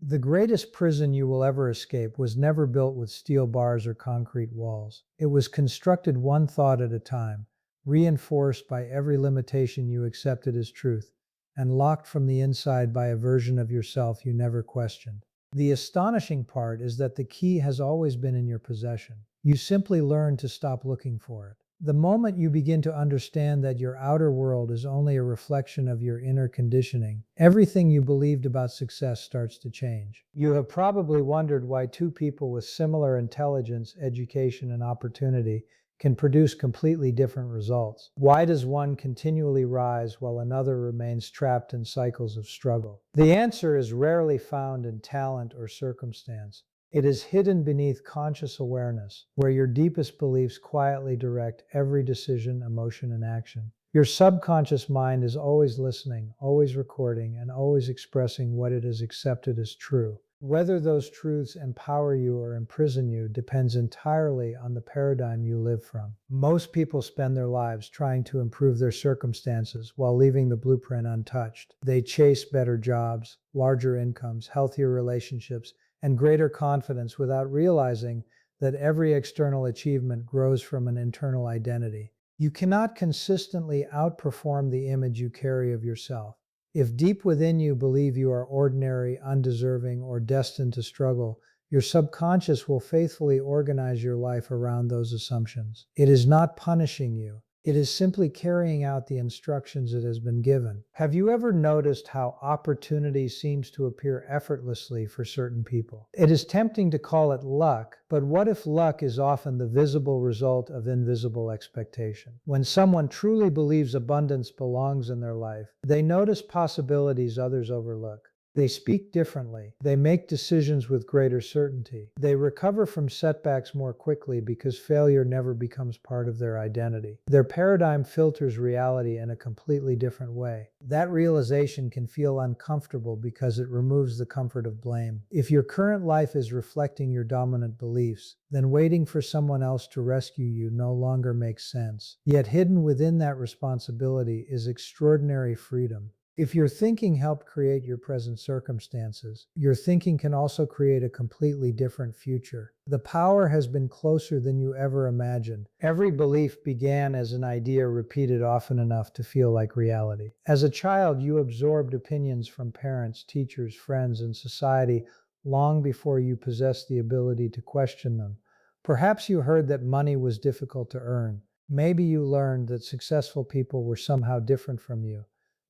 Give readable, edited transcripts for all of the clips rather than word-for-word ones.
The greatest prison you will ever escape was never built with steel bars or concrete walls. It was constructed one thought at a time, reinforced by every limitation you accepted as truth, and locked from the inside by a version of yourself you never questioned. The astonishing part is that the key has always been in your possession. You simply learned to stop looking for it. The moment you begin to understand that your outer world is only a reflection of your inner conditioning, everything you believed about success starts to change. You have probably wondered why two people with similar intelligence, education, and opportunity can produce completely different results. Why does one continually rise while another remains trapped in cycles of struggle? The answer is rarely found in talent or circumstance. It is hidden beneath conscious awareness, where your deepest beliefs quietly direct every decision, emotion, and action. Your subconscious mind is always listening, always recording, and always expressing what it has accepted as true. Whether those truths empower you or imprison you depends entirely on the paradigm you live from. Most people spend their lives trying to improve their circumstances while leaving the blueprint untouched. They chase better jobs, larger incomes, healthier relationships, and greater confidence without realizing that every external achievement grows from an internal identity. You cannot consistently outperform the image you carry of yourself. If deep within you believe you are ordinary, undeserving, or destined to struggle, your subconscious will faithfully organize your life around those assumptions. It is not punishing you. It is simply carrying out the instructions it has been given. Have you ever noticed how opportunity seems to appear effortlessly for certain people? It is tempting to call it luck, but what if luck is often the visible result of invisible expectation? When someone truly believes abundance belongs in their life, they notice possibilities others overlook. They speak differently. They make decisions with greater certainty. They recover from setbacks more quickly because failure never becomes part of their identity. Their paradigm filters reality in a completely different way. That realization can feel uncomfortable because it removes the comfort of blame. If your current life is reflecting your dominant beliefs, then waiting for someone else to rescue you no longer makes sense. Yet hidden within that responsibility is extraordinary freedom. If your thinking helped create your present circumstances, your thinking can also create a completely different future. The power has been closer than you ever imagined. Every belief began as an idea repeated often enough to feel like reality. As a child, you absorbed opinions from parents, teachers, friends, and society long before you possessed the ability to question them. Perhaps you heard that money was difficult to earn. Maybe you learned that successful people were somehow different from you.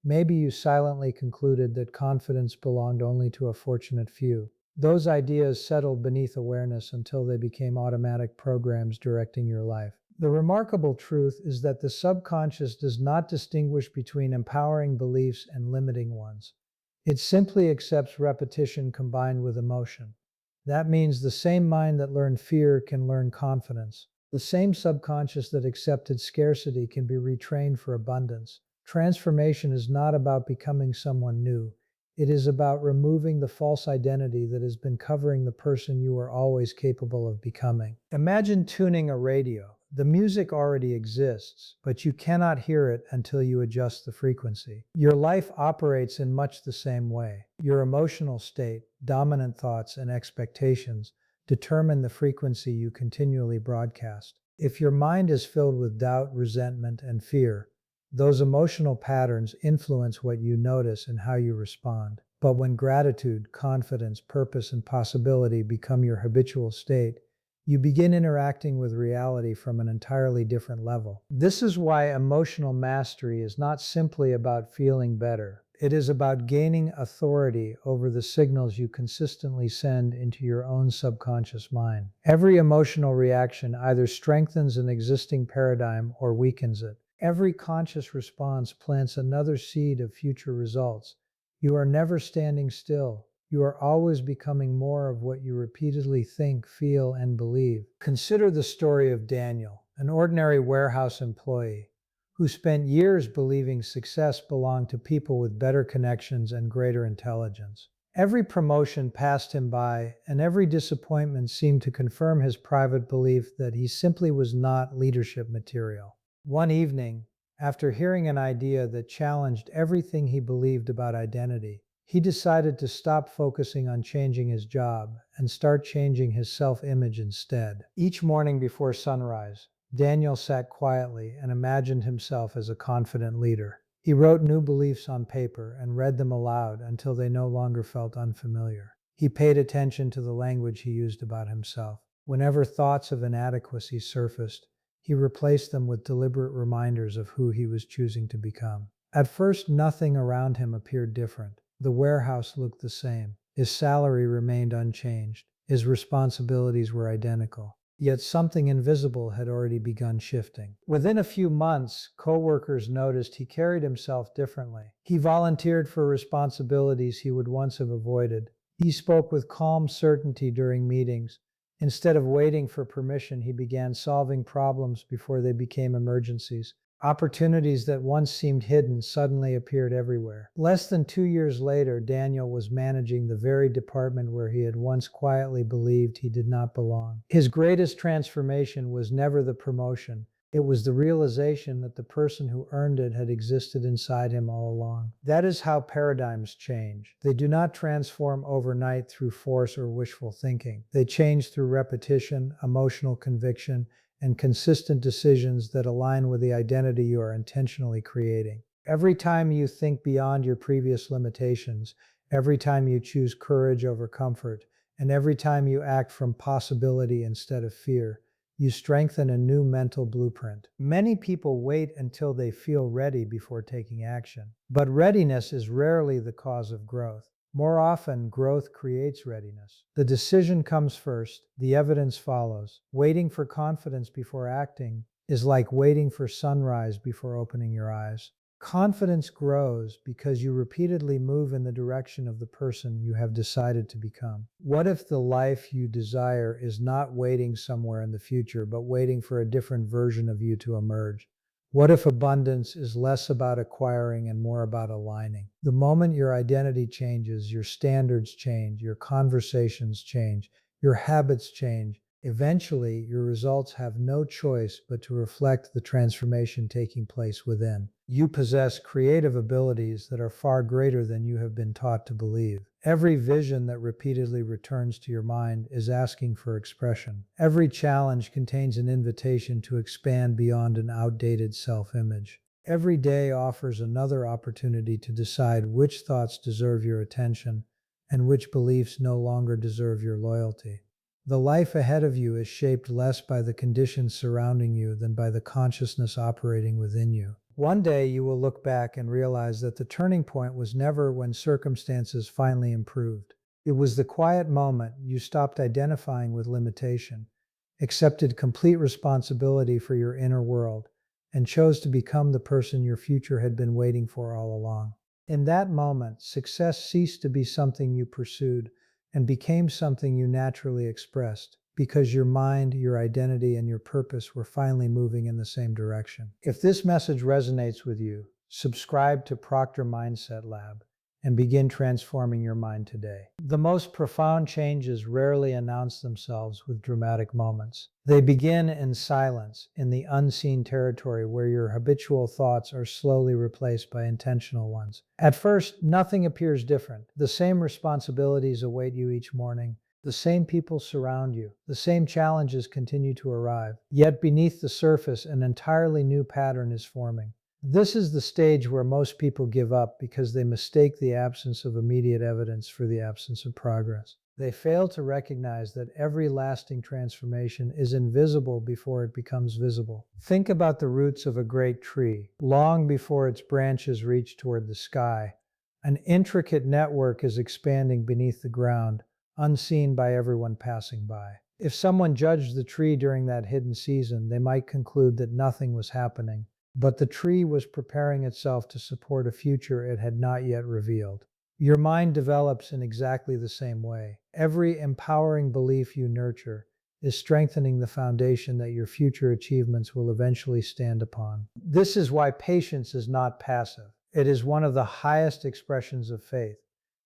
Maybe you silently concluded that confidence belonged only to a fortunate few. Those ideas settled beneath awareness until they became automatic programs directing your life. The remarkable truth is that the subconscious does not distinguish between empowering beliefs and limiting ones. It simply accepts repetition combined with emotion. That means the same mind that learned fear can learn confidence. The same subconscious that accepted scarcity can be retrained for abundance. Transformation is not about becoming someone new. It is about removing the false identity that has been covering the person you are always capable of becoming. Imagine tuning a radio. The music already exists, but you cannot hear it until you adjust the frequency. Your life operates in much the same way. Your emotional state, dominant thoughts, and expectations determine the frequency you continually broadcast. If your mind is filled with doubt, resentment, and fear, those emotional patterns influence what you notice and how you respond. But when gratitude, confidence, purpose, and possibility become your habitual state, you begin interacting with reality from an entirely different level. This is why emotional mastery is not simply about feeling better. It is about gaining authority over the signals you consistently send into your own subconscious mind. Every emotional reaction either strengthens an existing paradigm or weakens it. Every conscious response plants another seed of future results. You are never standing still. You are always becoming more of what you repeatedly think, feel, and believe. Consider the story of Daniel, an ordinary warehouse employee who spent years believing success belonged to people with better connections and greater intelligence. Every promotion passed him by, and every disappointment seemed to confirm his private belief that he simply was not leadership material. One evening, after hearing an idea that challenged everything he believed about identity, He decided to stop focusing on changing his job and start changing his self-image instead. Each morning before sunrise, Daniel sat quietly and imagined himself as a confident leader. He wrote new beliefs on paper and read them aloud until they no longer felt unfamiliar. He paid attention to the language he used about himself. Whenever thoughts of inadequacy surfaced, he replaced them with deliberate reminders of who he was choosing to become. At first, nothing around him appeared different. The warehouse looked the same. His salary remained unchanged. His responsibilities were identical. Yet something invisible had already begun shifting. Within a few months, coworkers noticed he carried himself differently. He volunteered for responsibilities he would once have avoided. He spoke with calm certainty during meetings. Instead of waiting for permission, he began solving problems before they became emergencies. Opportunities that once seemed hidden suddenly appeared everywhere. Less than 2 years later, Daniel was managing the very department where he had once quietly believed he did not belong. His greatest transformation was never the promotion. It was the realization that the person who earned it had existed inside him all along. That is how paradigms change. They do not transform overnight through force or wishful thinking. They change through repetition, emotional conviction, and consistent decisions that align with the identity you are intentionally creating. Every time you think beyond your previous limitations, every time you choose courage over comfort, and every time you act from possibility instead of fear, you strengthen a new mental blueprint. Many people wait until they feel ready before taking action, but readiness is rarely the cause of growth. More often, growth creates readiness. The decision comes first, the evidence follows. Waiting for confidence before acting is like waiting for sunrise before opening your eyes. Confidence grows because you repeatedly move in the direction of the person you have decided to become. What if the life you desire is not waiting somewhere in the future, but waiting for a different version of you to emerge? What if abundance is less about acquiring and more about aligning? The moment your identity changes, your standards change, your conversations change, your habits change. Eventually, your results have no choice but to reflect the transformation taking place within. You possess creative abilities that are far greater than you have been taught to believe. Every vision that repeatedly returns to your mind is asking for expression. Every challenge contains an invitation to expand beyond an outdated self-image. Every day offers another opportunity to decide which thoughts deserve your attention and which beliefs no longer deserve your loyalty. The life ahead of you is shaped less by the conditions surrounding you than by the consciousness operating within you. One day you will look back and realize that the turning point was never when circumstances finally improved. It was the quiet moment you stopped identifying with limitation, accepted complete responsibility for your inner world, and chose to become the person your future had been waiting for all along. In that moment, success ceased to be something you pursued and became something you naturally expressed, because your mind, your identity, and your purpose were finally moving in the same direction. If this message resonates with you, subscribe to Proctor Mindset Lab and begin transforming your mind today. The most profound changes rarely announce themselves with dramatic moments. They begin in silence, in the unseen territory where your habitual thoughts are slowly replaced by intentional ones. At first, nothing appears different. The same responsibilities await you each morning. The same people surround you. The same challenges continue to arrive. Yet beneath the surface, an entirely new pattern is forming. This is the stage where most people give up because they mistake the absence of immediate evidence for the absence of progress. They fail to recognize that every lasting transformation is invisible before it becomes visible. Think about the roots of a great tree. Long before its branches reach toward the sky, an intricate network is expanding beneath the ground, unseen by everyone passing by. If someone judged the tree during that hidden season, they might conclude that nothing was happening. But the tree was preparing itself to support a future it had not yet revealed. Your mind develops in exactly the same way. Every empowering belief you nurture is strengthening the foundation that your future achievements will eventually stand upon. This is why patience is not passive. It is one of the highest expressions of faith.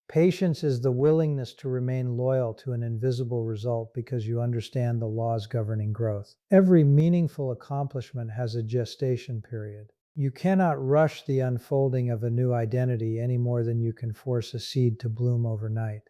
Patience is the willingness to remain loyal to an invisible result because you understand the laws governing growth. Every meaningful accomplishment has a gestation period. You cannot rush the unfolding of a new identity any more than you can force a seed to bloom overnight.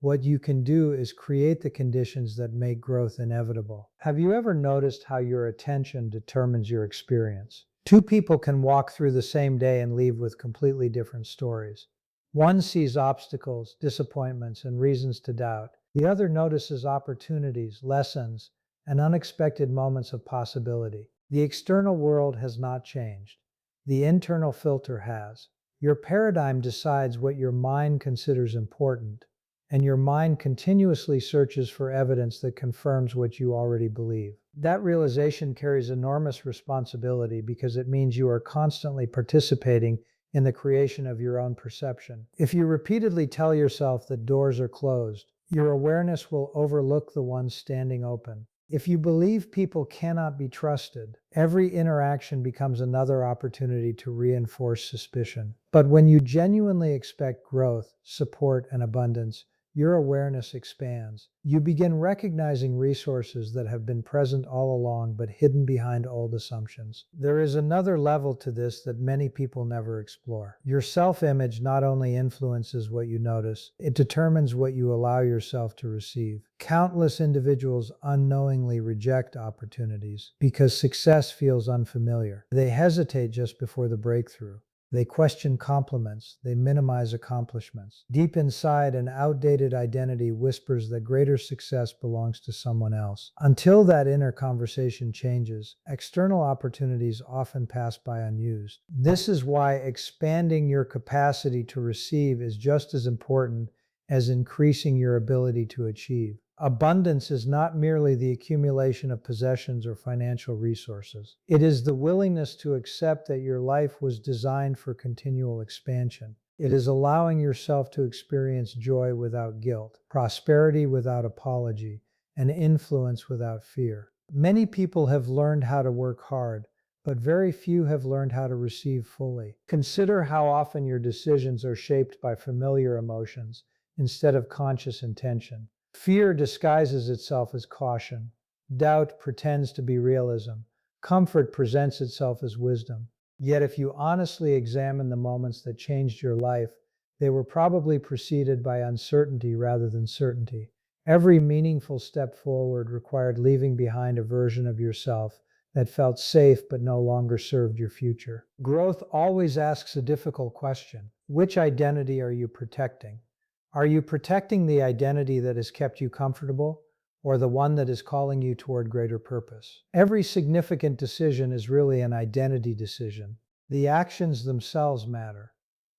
What you can do is create the conditions that make growth inevitable. Have you ever noticed how your attention determines your experience? Two people can walk through the same day and leave with completely different stories. One sees obstacles, disappointments, and reasons to doubt. The other notices opportunities, lessons, and unexpected moments of possibility. The external world has not changed. The internal filter has. Your paradigm decides what your mind considers important, and your mind continuously searches for evidence that confirms what you already believe. That realization carries enormous responsibility because it means you are constantly participating in the creation of your own perception. If you repeatedly tell yourself that doors are closed, your awareness will overlook the ones standing open. If you believe people cannot be trusted, every interaction becomes another opportunity to reinforce suspicion. But when you genuinely expect growth, support, and abundance, your awareness expands. You begin recognizing resources that have been present all along but hidden behind old assumptions. There is another level to this that many people never explore. Your self-image not only influences what you notice, it determines what you allow yourself to receive. Countless individuals unknowingly reject opportunities because success feels unfamiliar. They hesitate just before the breakthrough. They question compliments. They minimize accomplishments. Deep inside, an outdated identity whispers that greater success belongs to someone else. Until that inner conversation changes, external opportunities often pass by unused. This is why expanding your capacity to receive is just as important as increasing your ability to achieve. Abundance is not merely the accumulation of possessions or financial resources. It is the willingness to accept that your life was designed for continual expansion. It is allowing yourself to experience joy without guilt, prosperity without apology, and influence without fear. Many people have learned how to work hard, but very few have learned how to receive fully. Consider how often your decisions are shaped by familiar emotions instead of conscious intention. Fear disguises itself as caution. Doubt pretends to be realism. Comfort presents itself as wisdom. Yet if you honestly examine the moments that changed your life, they were probably preceded by uncertainty rather than certainty. Every meaningful step forward required leaving behind a version of yourself that felt safe but no longer served your future. Growth always asks a difficult question. Which identity are you protecting? Are you protecting the identity that has kept you comfortable, or the one that is calling you toward greater purpose? Every significant decision is really an identity decision. The actions themselves matter,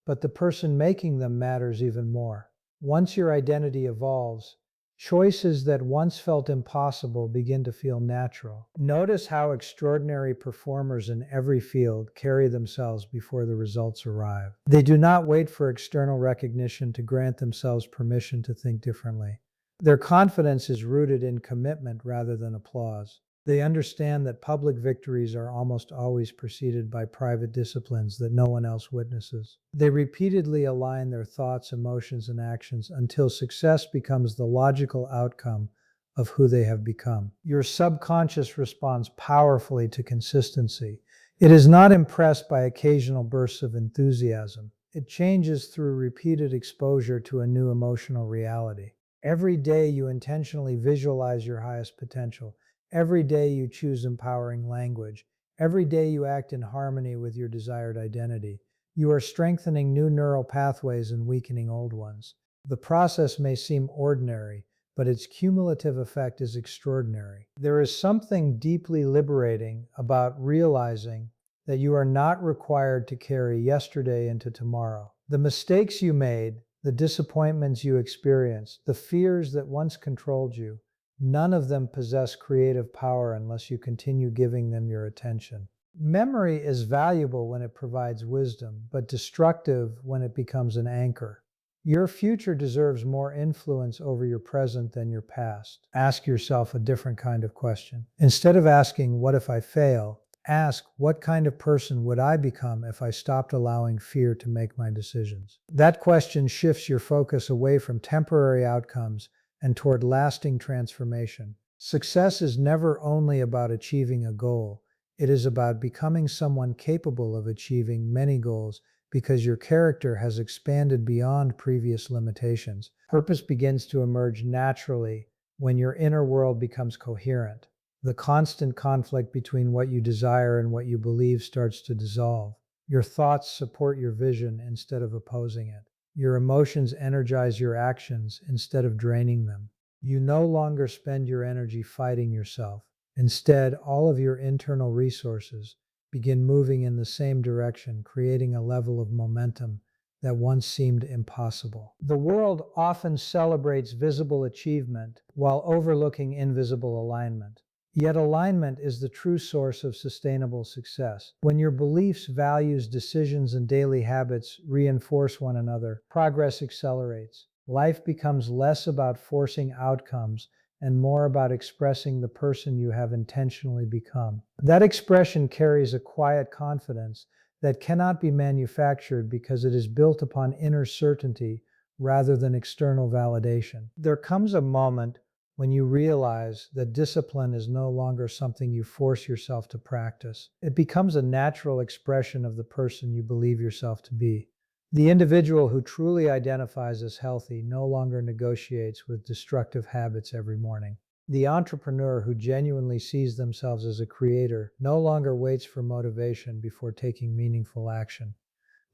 but the person making them matters even more. Once your identity evolves, choices that once felt impossible begin to feel natural. Notice how extraordinary performers in every field carry themselves before the results arrive. They do not wait for external recognition to grant themselves permission to think differently. Their confidence is rooted in commitment rather than applause. They understand that public victories are almost always preceded by private disciplines that no one else witnesses. They repeatedly align their thoughts, emotions, and actions until success becomes the logical outcome of who they have become. Your subconscious responds powerfully to consistency. It is not impressed by occasional bursts of enthusiasm. It changes through repeated exposure to a new emotional reality. Every day you intentionally visualize your highest potential. Every day you choose empowering language. Every day you act in harmony with your desired identity. You are strengthening new neural pathways and weakening old ones. The process may seem ordinary, but its cumulative effect is extraordinary. There is something deeply liberating about realizing that you are not required to carry yesterday into tomorrow. The mistakes you made, the disappointments you experienced, the fears that once controlled you, none of them possess creative power unless you continue giving them your attention. Memory is valuable when it provides wisdom, but destructive when it becomes an anchor. Your future deserves more influence over your present than your past. Ask yourself a different kind of question. Instead of asking, "What if I fail?" ask, "What kind of person would I become if I stopped allowing fear to make my decisions?" That question shifts your focus away from temporary outcomes and toward lasting transformation. Success is never only about achieving a goal. It is about becoming someone capable of achieving many goals because your character has expanded beyond previous limitations. Purpose begins to emerge naturally when your inner world becomes coherent. The constant conflict between what you desire and what you believe starts to dissolve. Your thoughts support your vision instead of opposing it. Your emotions energize your actions instead of draining them. You no longer spend your energy fighting yourself. Instead, all of your internal resources begin moving in the same direction, creating a level of momentum that once seemed impossible. The world often celebrates visible achievement while overlooking invisible alignment. Yet alignment is the true source of sustainable success. When your beliefs, values, decisions, and daily habits reinforce one another, progress accelerates. Life becomes less about forcing outcomes and more about expressing the person you have intentionally become. That expression carries a quiet confidence that cannot be manufactured because it is built upon inner certainty rather than external validation. There comes a moment when you realize that discipline is no longer something you force yourself to practice. It becomes a natural expression of the person you believe yourself to be. The individual who truly identifies as healthy no longer negotiates with destructive habits every morning. The entrepreneur who genuinely sees themselves as a creator no longer waits for motivation before taking meaningful action.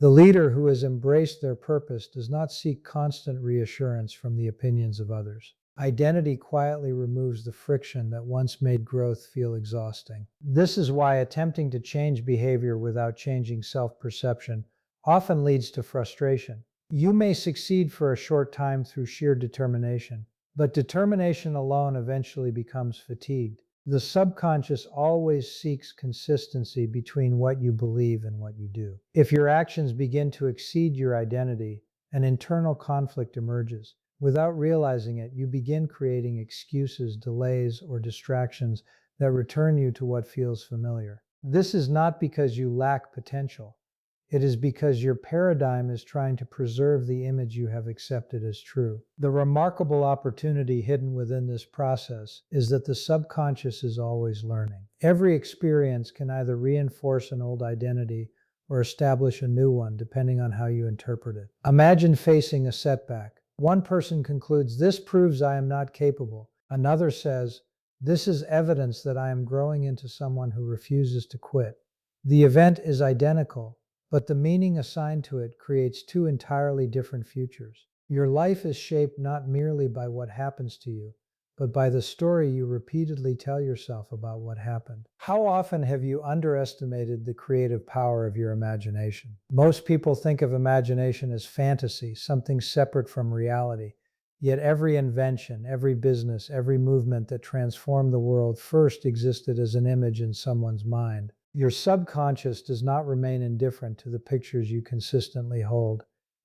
The leader who has embraced their purpose does not seek constant reassurance from the opinions of others. Identity quietly removes the friction that once made growth feel exhausting. This is why attempting to change behavior without changing self-perception often leads to frustration. You may succeed for a short time through sheer determination, but determination alone eventually becomes fatigued. The subconscious always seeks consistency between what you believe and what you do. If your actions begin to exceed your identity, an internal conflict emerges. Without realizing it, you begin creating excuses, delays, or distractions that return you to what feels familiar. This is not because you lack potential. It is because your paradigm is trying to preserve the image you have accepted as true. The remarkable opportunity hidden within this process is that the subconscious is always learning. Every experience can either reinforce an old identity or establish a new one, depending on how you interpret it. Imagine facing a setback. One person concludes, "This proves I am not capable." Another says, "This is evidence that I am growing into someone who refuses to quit." The event is identical, but the meaning assigned to it creates two entirely different futures. Your life is shaped not merely by what happens to you, but by the story you repeatedly tell yourself about what happened. How often have you underestimated the creative power of your imagination? Most people think of imagination as fantasy, something separate from reality. Yet every invention, every business, every movement that transformed the world first existed as an image in someone's mind. Your subconscious does not remain indifferent to the pictures you consistently hold.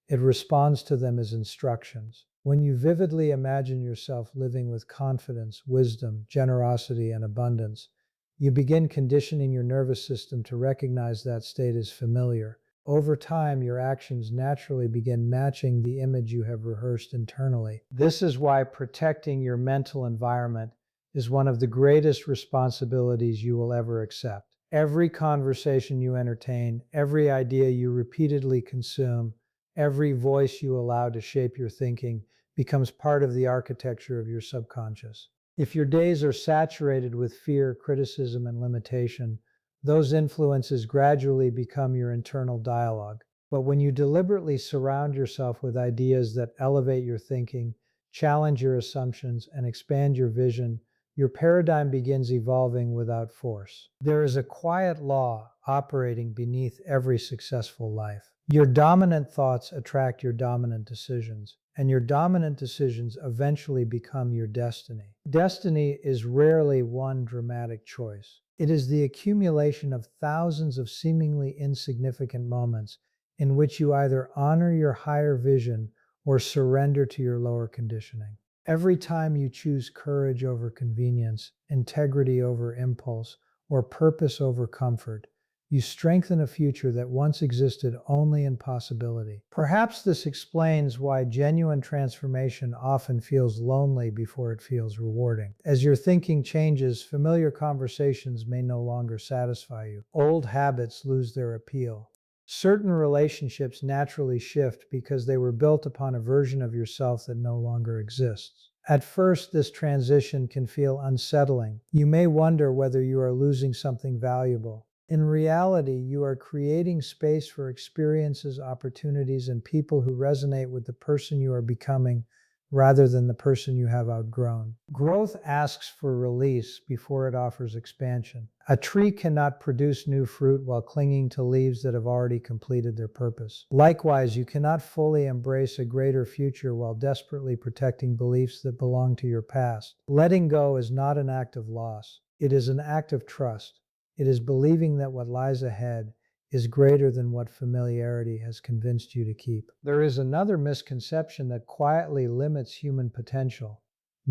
It responds to them as instructions. When you vividly imagine yourself living with confidence, wisdom, generosity, and abundance, you begin conditioning your nervous system to recognize that state as familiar. Over time, your actions naturally begin matching the image you have rehearsed internally. This is why protecting your mental environment is one of the greatest responsibilities you will ever accept. Every conversation you entertain, every idea you repeatedly consume, every voice you allow to shape your thinking becomes part of the architecture of your subconscious. If your days are saturated with fear, criticism, and limitation, those influences gradually become your internal dialogue. But when you deliberately surround yourself with ideas that elevate your thinking, challenge your assumptions, and expand your vision, your paradigm begins evolving without force. There is a quiet law operating beneath every successful life. Your dominant thoughts attract your dominant decisions, and your dominant decisions eventually become your destiny. Destiny is rarely one dramatic choice. It is the accumulation of thousands of seemingly insignificant moments in which you either honor your higher vision or surrender to your lower conditioning. Every time you choose courage over convenience, integrity over impulse, or purpose over comfort, You strengthen a future that once existed only in possibility. Perhaps this explains why genuine transformation often feels lonely before it feels rewarding. As your thinking changes, familiar conversations may no longer satisfy you. Old habits lose their appeal. Certain relationships naturally shift because they were built upon a version of yourself that no longer exists. At first, this transition can feel unsettling. You may wonder whether you are losing something valuable. In reality, you are creating space for experiences, opportunities, and people who resonate with the person you are becoming rather than the person you have outgrown. Growth asks for release before it offers expansion. A tree cannot produce new fruit while clinging to leaves that have already completed their purpose. Likewise, you cannot fully embrace a greater future while desperately protecting beliefs that belong to your past. Letting go is not an act of loss. It is an act of trust. It is believing that what lies ahead is greater than what familiarity has convinced you to keep. There is another misconception that quietly limits human potential.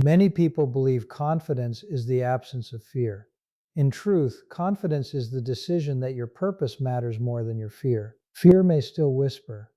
Many people believe confidence is the absence of fear. In truth, confidence is the decision that your purpose matters more than your fear. Fear may still whisper,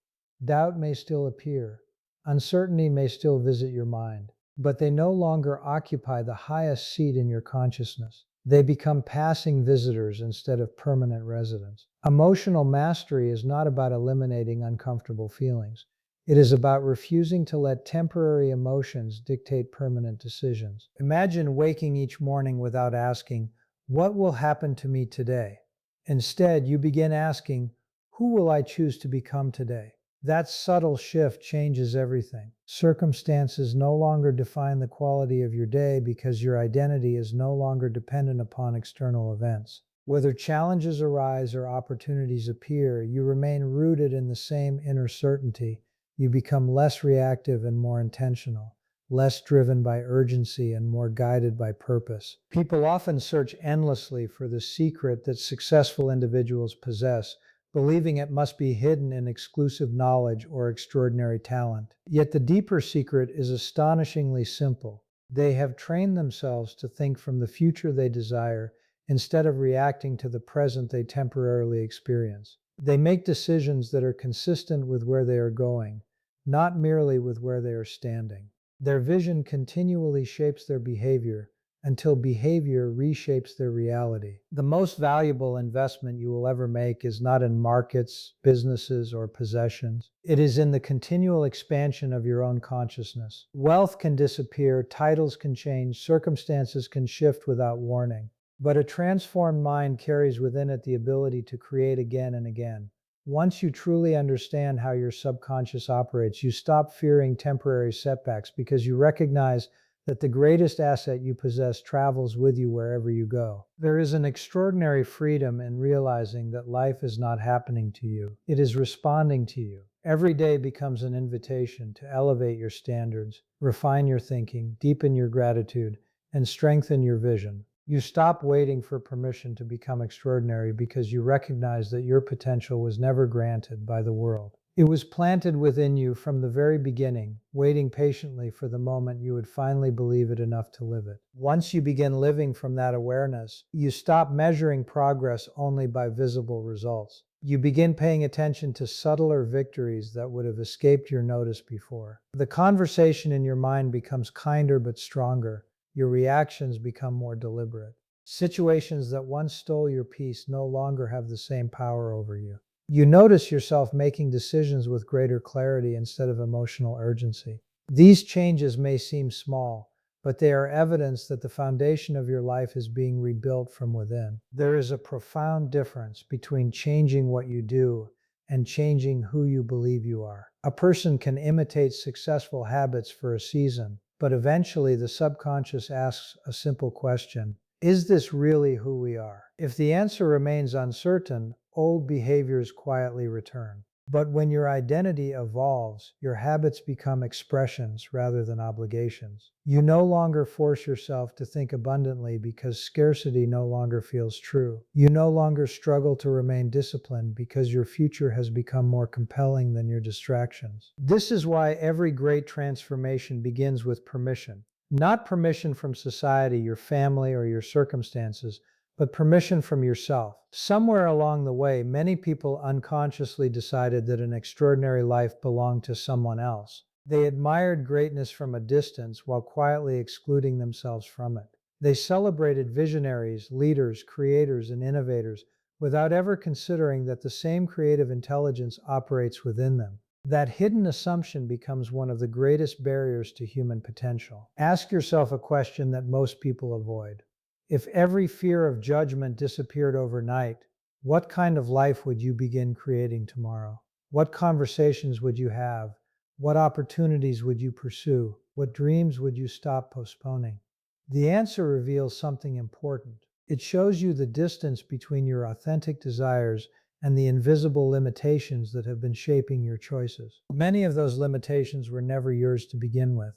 doubt may still appear, uncertainty may still visit your mind, but they no longer occupy the highest seat in your consciousness. They become passing visitors instead of permanent residents. Emotional mastery is not about eliminating uncomfortable feelings. It is about refusing to let temporary emotions dictate permanent decisions. Imagine waking each morning without asking, "What will happen to me today?" Instead, you begin asking, "Who will I choose to become today?" That subtle shift changes everything. Circumstances no longer define the quality of your day because your identity is no longer dependent upon external events. Whether challenges arise or opportunities appear, you remain rooted in the same inner certainty. You become less reactive and more intentional, less driven by urgency and more guided by purpose. People often search endlessly for the secret that successful individuals possess, believing it must be hidden in exclusive knowledge or extraordinary talent. Yet the deeper secret is astonishingly simple. They have trained themselves to think from the future they desire instead of reacting to the present they temporarily experience. They make decisions that are consistent with where they are going, not merely with where they are standing. Their vision continually shapes their behavior until behavior reshapes their reality. The most valuable investment you will ever make is not in markets, businesses, or possessions. It is in the continual expansion of your own consciousness. Wealth can disappear, titles can change, circumstances can shift without warning. But a transformed mind carries within it the ability to create again and again. Once you truly understand how your subconscious operates, you stop fearing temporary setbacks because you recognize that the greatest asset you possess travels with you wherever you go. There is an extraordinary freedom in realizing that life is not happening to you. It is responding to you. Every day becomes an invitation to elevate your standards, refine your thinking, deepen your gratitude, and strengthen your vision. You stop waiting for permission to become extraordinary because you recognize that your potential was never granted by the world. It was planted within you from the very beginning, waiting patiently for the moment you would finally believe it enough to live it. Once you begin living from that awareness, you stop measuring progress only by visible results. You begin paying attention to subtler victories that would have escaped your notice before. The conversation in your mind becomes kinder but stronger. Your reactions become more deliberate. Situations that once stole your peace no longer have the same power over you. You notice yourself making decisions with greater clarity instead of emotional urgency. These changes may seem small, but they are evidence that the foundation of your life is being rebuilt from within. There is a profound difference between changing what you do and changing who you believe you are. A person can imitate successful habits for a season, but eventually the subconscious asks a simple question: is this really who we are? If the answer remains uncertain, old behaviors quietly return. But when your identity evolves, your habits become expressions rather than obligations. You no longer force yourself to think abundantly because scarcity no longer feels true. You no longer struggle to remain disciplined because your future has become more compelling than your distractions. This is why every great transformation begins with permission. Not permission from society, your family, or your circumstances, but permission from yourself. Somewhere along the way, many people unconsciously decided that an extraordinary life belonged to someone else. They admired greatness from a distance while quietly excluding themselves from it. They celebrated visionaries, leaders, creators, and innovators without ever considering that the same creative intelligence operates within them. That hidden assumption becomes one of the greatest barriers to human potential. Ask yourself a question that most people avoid. If every fear of judgment disappeared overnight, what kind of life would you begin creating tomorrow? What conversations would you have? What opportunities would you pursue? What dreams would you stop postponing? The answer reveals something important. It shows you the distance between your authentic desires and the invisible limitations that have been shaping your choices. Many of those limitations were never yours to begin with.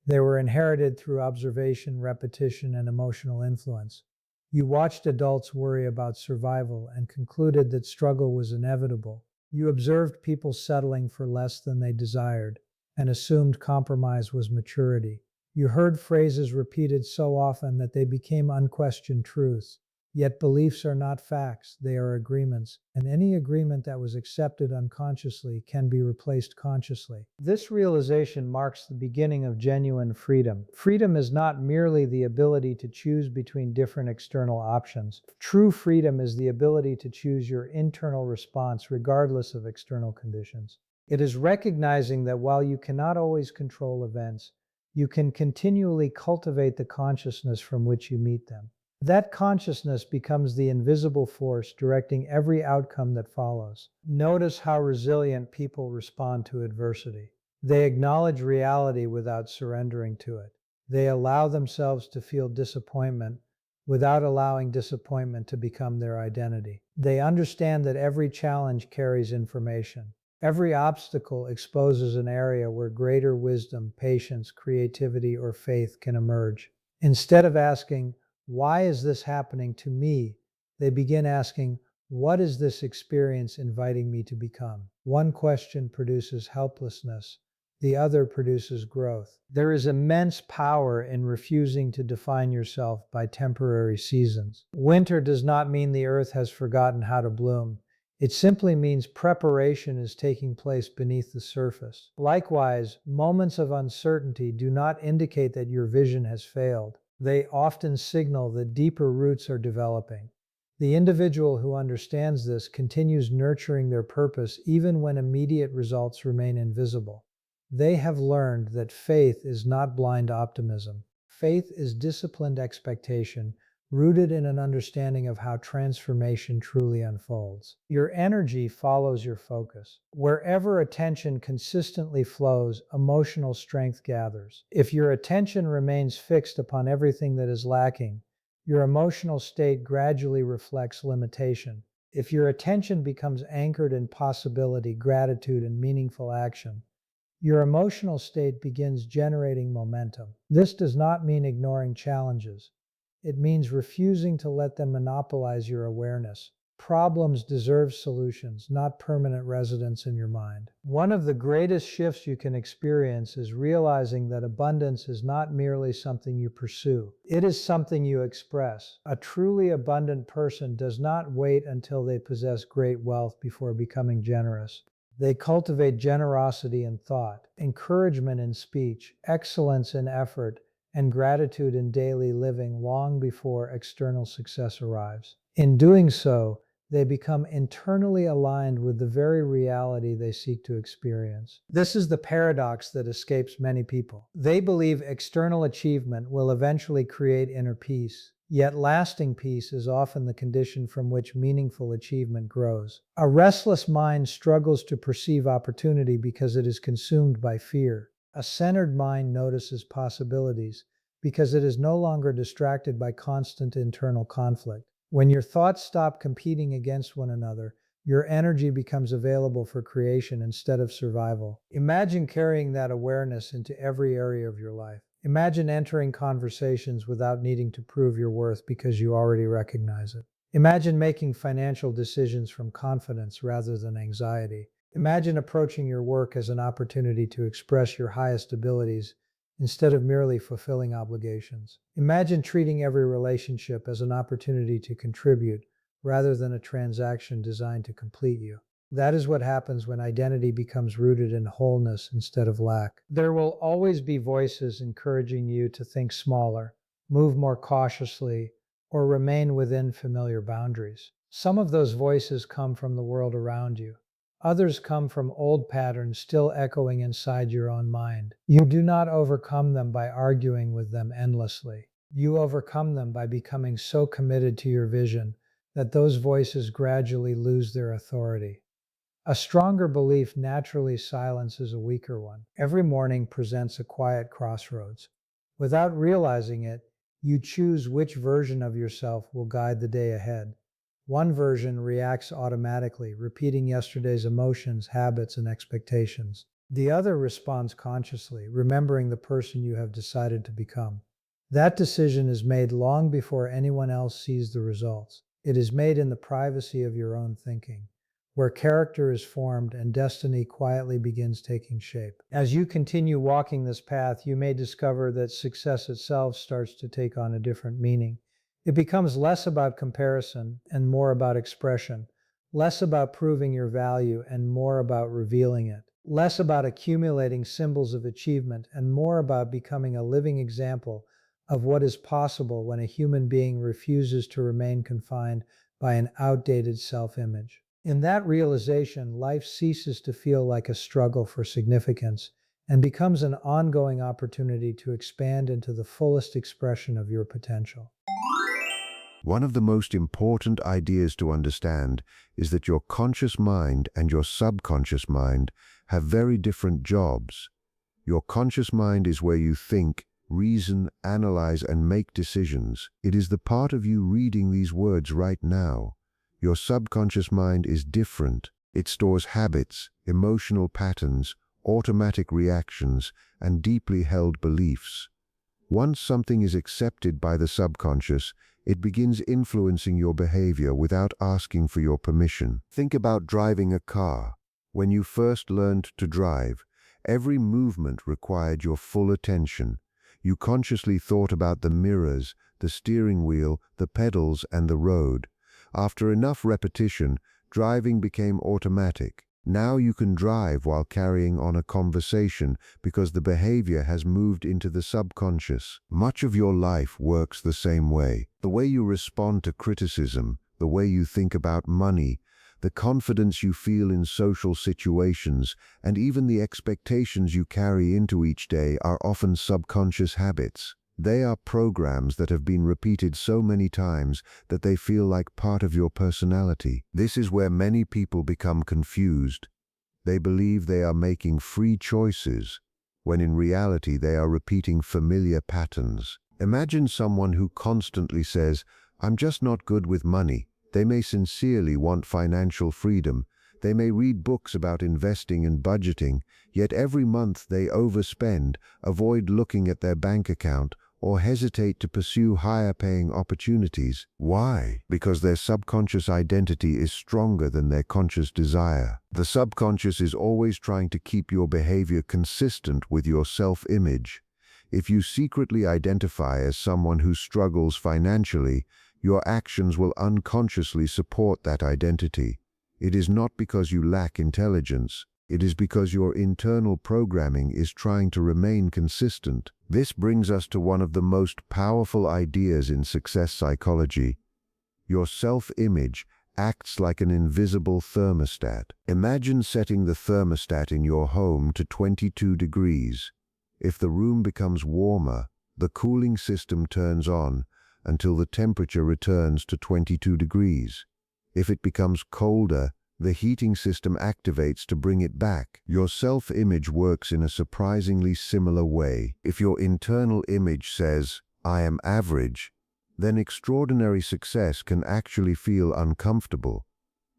They were inherited through observation, repetition, and emotional influence. You watched adults worry about survival and concluded that struggle was inevitable. You observed people settling for less than they desired and assumed compromise was maturity. You heard phrases repeated so often that they became unquestioned truths. Yet beliefs are not facts, they are agreements, and any agreement that was accepted unconsciously can be replaced consciously. This realization marks the beginning of genuine freedom. Freedom is not merely the ability to choose between different external options. True freedom is the ability to choose your internal response regardless of external conditions. It is recognizing that while you cannot always control events, you can continually cultivate the consciousness from which you meet them. That consciousness becomes the invisible force directing every outcome that follows. Notice how resilient people respond to adversity. They acknowledge reality without surrendering to it. They allow themselves to feel disappointment without allowing disappointment to become their identity. They understand that every challenge carries information. Every obstacle exposes an area where greater wisdom, patience, creativity, or faith can emerge. Instead of asking, "Why is this happening to me?" they begin asking, "What is this experience inviting me to become?" One question produces helplessness, the other produces growth. There is immense power in refusing to define yourself by temporary seasons. Winter does not mean the earth has forgotten how to bloom. It simply means preparation is taking place beneath the surface. Likewise, moments of uncertainty do not indicate that your vision has failed. They often signal that deeper roots are developing. The individual who understands this continues nurturing their purpose even when immediate results remain invisible. They have learned that faith is not blind optimism. Faith is disciplined expectation, rooted in an understanding of how transformation truly unfolds. Your energy follows your focus. Wherever attention consistently flows, emotional strength gathers. If your attention remains fixed upon everything that is lacking, your emotional state gradually reflects limitation. If your attention becomes anchored in possibility, gratitude, and meaningful action, your emotional state begins generating momentum. This does not mean ignoring challenges. It means refusing to let them monopolize your awareness. Problems deserve solutions, not permanent residence in your mind. One of the greatest shifts you can experience is realizing that abundance is not merely something you pursue. It is something you express. A truly abundant person does not wait until they possess great wealth before becoming generous. They cultivate generosity in thought, encouragement in speech, excellence in effort, and gratitude in daily living long before external success arrives. In doing so, they become internally aligned with the very reality they seek to experience. This is the paradox that escapes many people. They believe external achievement will eventually create inner peace, yet lasting peace is often the condition from which meaningful achievement grows. A restless mind struggles to perceive opportunity because it is consumed by fear. A centered mind notices possibilities because it is no longer distracted by constant internal conflict. When your thoughts stop competing against one another, your energy becomes available for creation instead of survival. Imagine carrying that awareness into every area of your life. Imagine entering conversations without needing to prove your worth because you already recognize it. Imagine making financial decisions from confidence rather than anxiety. Imagine approaching your work as an opportunity to express your highest abilities instead of merely fulfilling obligations. Imagine treating every relationship as an opportunity to contribute rather than a transaction designed to complete you. That is what happens when identity becomes rooted in wholeness instead of lack. There will always be voices encouraging you to think smaller, move more cautiously, or remain within familiar boundaries. Some of those voices come from the world around you. Others come from old patterns still echoing inside your own mind. You do not overcome them by arguing with them endlessly. You overcome them by becoming so committed to your vision that those voices gradually lose their authority. A stronger belief naturally silences a weaker one. Every morning presents a quiet crossroads. Without realizing it, you choose which version of yourself will guide the day ahead. One version reacts automatically, repeating yesterday's emotions, habits, and expectations. The other responds consciously, remembering the person you have decided to become. That decision is made long before anyone else sees the results. It is made in the privacy of your own thinking, where character is formed and destiny quietly begins taking shape. As you continue walking this path, you may discover that success itself starts to take on a different meaning. It becomes less about comparison and more about expression, less about proving your value and more about revealing it, less about accumulating symbols of achievement and more about becoming a living example of what is possible when a human being refuses to remain confined by an outdated self-image. In that realization, life ceases to feel like a struggle for significance and becomes an ongoing opportunity to expand into the fullest expression of your potential. One of the most important ideas to understand is that your conscious mind and your subconscious mind have very different jobs. Your conscious mind is where you think, reason, analyze, and make decisions. It is the part of you reading these words right now. Your subconscious mind is different. It stores habits, emotional patterns, automatic reactions, and deeply held beliefs. Once something is accepted by the subconscious, it begins influencing your behavior without asking for your permission. Think about driving a car. When you first learned to drive, every movement required your full attention. You consciously thought about the mirrors, the steering wheel, the pedals, and the road. After enough repetition, driving became automatic. Now you can drive while carrying on a conversation because the behavior has moved into the subconscious. Much of your life works the same way. The way you respond to criticism, the way you think about money, the confidence you feel in social situations, and even the expectations you carry into each day are often subconscious habits. They are programs that have been repeated so many times that they feel like part of your personality. This is where many people become confused. They believe they are making free choices, when in reality they are repeating familiar patterns. Imagine someone who constantly says, "I'm just not good with money." They may sincerely want financial freedom. They may read books about investing and budgeting, yet every month they overspend, avoid looking at their bank account, or hesitate to pursue higher-paying opportunities. Why? Because their subconscious identity is stronger than their conscious desire. The subconscious is always trying to keep your behavior consistent with your self-image. If you secretly identify as someone who struggles financially, your actions will unconsciously support that identity. It is not because you lack intelligence. It is because your internal programming is trying to remain consistent. This brings us to one of the most powerful ideas in success psychology. Your self-image acts like an invisible thermostat. Imagine setting the thermostat in your home to 22 degrees. If the room becomes warmer, the cooling system turns on until the temperature returns to 22 degrees. If it becomes colder, the heating system activates to bring it back. Your self-image works in a surprisingly similar way. If your internal image says, "I am average," then extraordinary success can actually feel uncomfortable.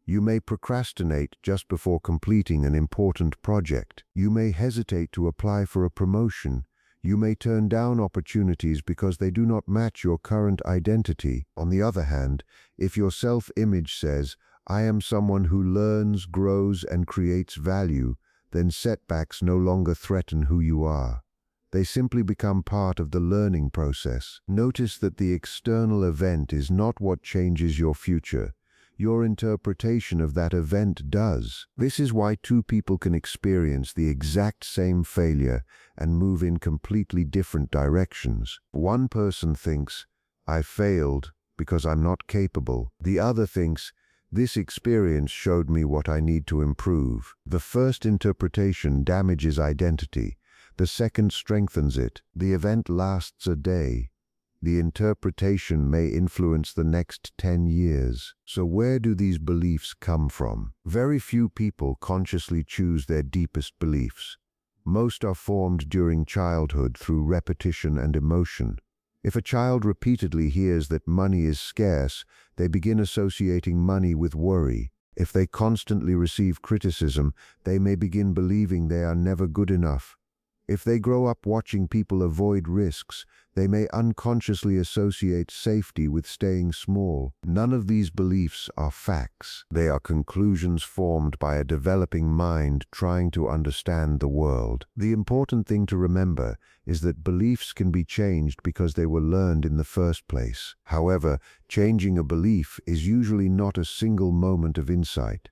You may procrastinate just before completing an important project. You may hesitate to apply for a promotion. You may turn down opportunities because they do not match your current identity. On the other hand, if your self-image says, "I am someone who learns, grows, and creates value," then setbacks no longer threaten who you are. They simply become part of the learning process. Notice that the external event is not what changes your future. Your interpretation of that event does. This is why two people can experience the exact same failure and move in completely different directions. One person thinks, "I failed because I'm not capable." The other thinks, "This experience showed me what I need to improve." The first interpretation damages identity. The second strengthens it. The event lasts a day. The interpretation may influence the next 10 years. So where do these beliefs come from? Very few people consciously choose their deepest beliefs. Most are formed during childhood through repetition and emotion. If a child repeatedly hears that money is scarce, they begin associating money with worry. If they constantly receive criticism, they may begin believing they are never good enough. If they grow up watching people avoid risks, they may unconsciously associate safety with staying small. None of these beliefs are facts. They are conclusions formed by a developing mind trying to understand the world. The important thing to remember is that beliefs can be changed because they were learned in the first place. However, changing a belief is usually not a single moment of insight.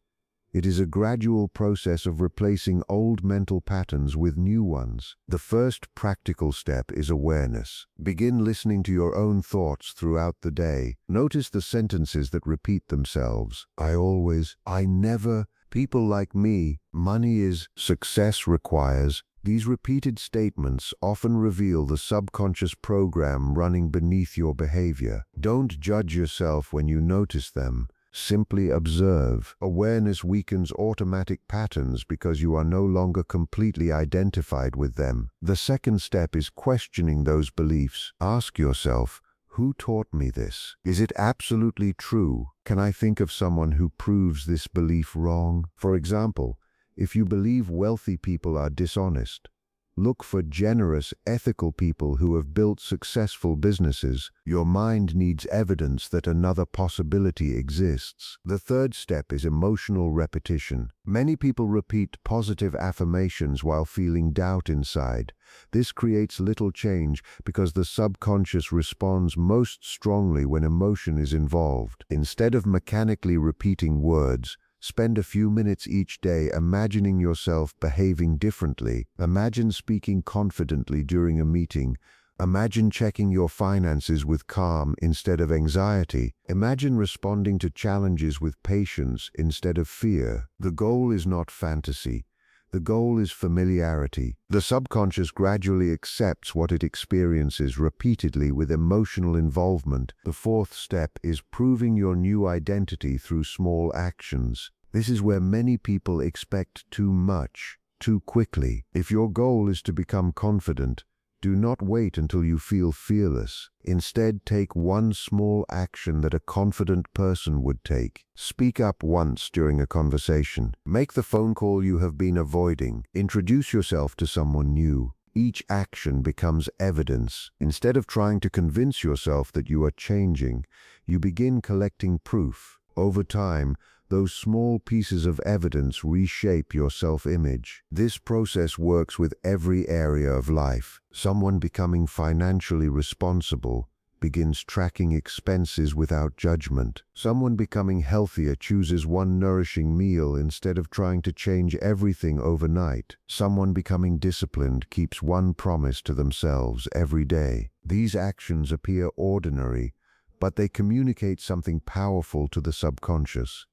It is a gradual process of replacing old mental patterns with new ones. The first practical step is awareness. Begin listening to your own thoughts throughout the day. Notice the sentences that repeat themselves. "I always," "I never," "people like me," "money is," "success requires." These repeated statements often reveal the subconscious program running beneath your behavior. Don't judge yourself when you notice them. Simply observe. Awareness weakens automatic patterns because you are no longer completely identified with them. The second step is questioning those beliefs. Ask yourself, who taught me this? Is it absolutely true? Can I think of someone who proves this belief wrong? For example, if you believe wealthy people are dishonest, look for generous, ethical people who have built successful businesses. Your mind needs evidence that another possibility exists. The third step is emotional repetition. Many people repeat positive affirmations while feeling doubt inside. This creates little change because the subconscious responds most strongly when emotion is involved. Instead of mechanically repeating words, spend a few minutes each day imagining yourself behaving differently. Imagine speaking confidently during a meeting. Imagine checking your finances with calm instead of anxiety. Imagine responding to challenges with patience instead of fear. The goal is not fantasy. The goal is familiarity. The subconscious gradually accepts what it experiences repeatedly with emotional involvement. The fourth step is proving your new identity through small actions. This is where many people expect too much, too quickly. If your goal is to become confident, do not wait until you feel fearless. Instead, take one small action that a confident person would take. Speak up once during a conversation. Make the phone call you have been avoiding. Introduce yourself to someone new. Each action becomes evidence. Instead of trying to convince yourself that you are changing, you begin collecting proof. Over time, those small pieces of evidence reshape your self-image. This process works with every area of life. Someone becoming financially responsible begins tracking expenses without judgment. Someone becoming healthier chooses one nourishing meal instead of trying to change everything overnight. Someone becoming disciplined keeps one promise to themselves every day. These actions appear ordinary, but they communicate something powerful to the subconscious.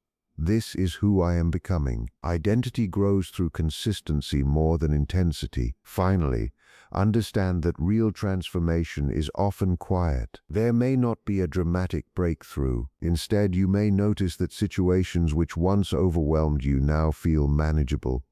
This is who I am becoming. Identity grows through consistency more than intensity. Finally, understand that real transformation is often quiet. There may not be a dramatic breakthrough. Instead, you may notice that situations which once overwhelmed you now feel manageable.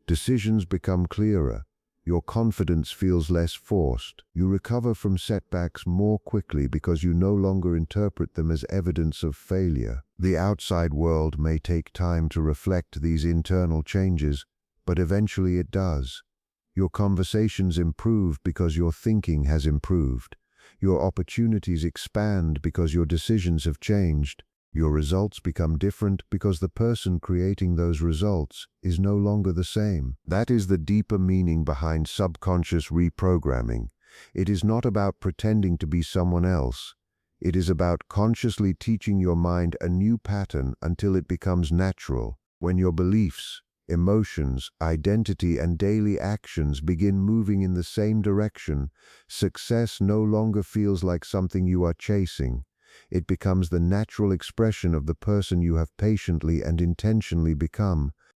Decisions become clearer. Your confidence feels less forced. You recover from setbacks more quickly because you no longer interpret them as evidence of failure. The outside world may take time to reflect these internal changes, but eventually it does. Your conversations improve because your thinking has improved. Your opportunities expand because your decisions have changed. Your results become different because the person creating those results is no longer the same. That is the deeper meaning behind subconscious reprogramming. It is not about pretending to be someone else. It is about consciously teaching your mind a new pattern until it becomes natural. When your beliefs, emotions, identity, and daily actions begin moving in the same direction, success no longer feels like something you are chasing. It becomes the natural expression of the person you have patiently and intentionally become.